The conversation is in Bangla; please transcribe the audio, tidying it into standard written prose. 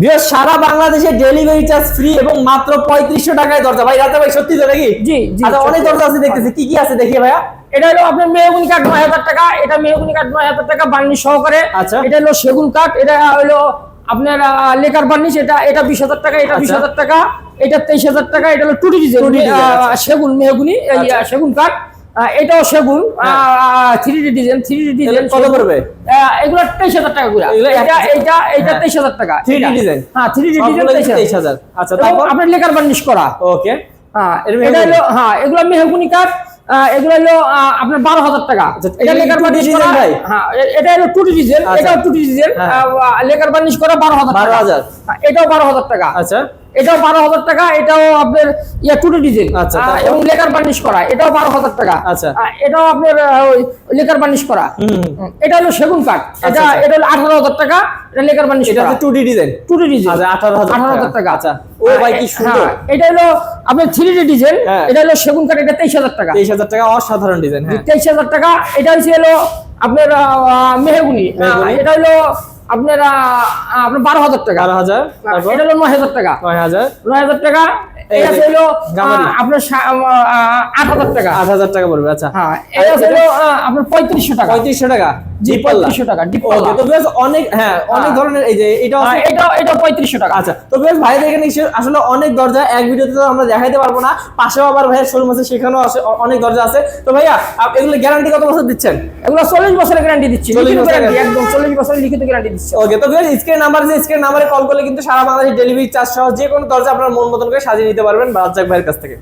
ভিউয়ার্স সারা বাংলাদেশে ডেলিভারি চার্জ ফ্রি এবং মাত্র 3500 টাকায় দরজা। ভাই রাতে ভাই সত্যি তো নাকি? জি জি। আচ্ছা অনেক দরজা আছে দেখতেছি, কি কি আছে দেখি ভাইয়া। এটা হলো আপনার মেহগুনি কাঠ 9000 টাকা, এটা মেহগুনি কাঠ 9000 টাকা বার্নিশ সহকারে। আচ্ছা। এটা হলো সেগুন কাঠ, এটা হলো আপনার লেকার বার্নিশ, এটা 20000 টাকা, এটা 20000 টাকা, এটা 23000 টাকা। এটা হলো টুটি ডিজাইন সেগুন মেহগুনি সেগুন কাঠ, এটাও সেগুন 3D ডিজাইন। 3D ডিজাইন কত পড়বে? এগুলো 23000 টাকা করে। এটা 23000 টাকা 3D ডিজাইন। হ্যাঁ 3D ডিজাইন 23000। আচ্ছা তারপর আপনার লেকার বার্নিশ করা। ওকে। হ্যাঁ এটা হলো এগুলো মেহগুনি কাঠ, এগুলো হলো আপনার 12000 টাকা। এটা লেকার বার্নিশ করা। ভাই হ্যাঁ এটা হলো টুটি ডিজাইন, এটাও টুটি ডিজাইন, লেকার বার্নিশ করা 12000 টাকা। 12000। এটাও 12000 টাকা। আচ্ছা এটাও 12000 টাকা, এটাও আপনার টুটি ডিজাইন এবং লেকার বার্নিশ করা, এটাও 12000 টাকা। আচ্ছা এটাও আপনার লেকার বার্নিশ করা। এটা হলো সেগুন কাঠ, এটা হলো 18000 টাকা, এটা লেকার বার্নিশ করা। এটা হচ্ছে 2D ডিজাইন। 2D design. আচ্ছা 18000 টাকা। আচ্ছা ও ভাই কি সুন্দর। এটা হলো আপনার 3D ডিজাইন, এটা হলো সেগুন কাঠ, এটা 23000 টাকা। 23000 টাকা অসাধারণ ডিজাইন। হ্যাঁ 23000 টাকা। এটা হলো আপনার মেহগুনি, এটা হলো আপনার 12000 টাকা। 12000। তারপর এটা হলো 9000 টাকা। 9000 টাকা। এটা হলো আপনার 8000 টাকা। 8000 টাকা পড়বে। আচ্ছা হ্যাঁ এটা হলো আপনার 3500 টাকা। 3500 টাকা জি 3500 টাকা ডিপ পাল্লা। ওকে তো বেশ অনেক অনেক ধরনের এই যে এটা এটা 3500 টাকা। আচ্ছা তো বেশ ভাইদের এখানে আসলে অনেক দরজা এক ভিডিওতে তো আমরা দেখাইতে পারবো না, পাশেও আবার ভাইয়ের শোরুম আছে, সেখানেও অনেক দরজা আছে। তো ভাইয়া এগুলো গ্যারান্টি কত বছর দিচ্ছেন? এগুলো 40 বছরের গ্যারান্টি দিচ্ছি। 40 বছরের একদম 40 বছরের লিখিত গ্যারান্টি দিচ্ছি। ওকে তো বেশ স্ক্রিন নাম্বারে কল করলে কিন্তু সারা বাংলাদেশে ডেলিভারি চার্জ সহ যে কোনো দরজা আপনার মন মতন করে সাজিয়ে নিতে পারবেন রাজ্জাক ভাইয়ের কাছ থেকে।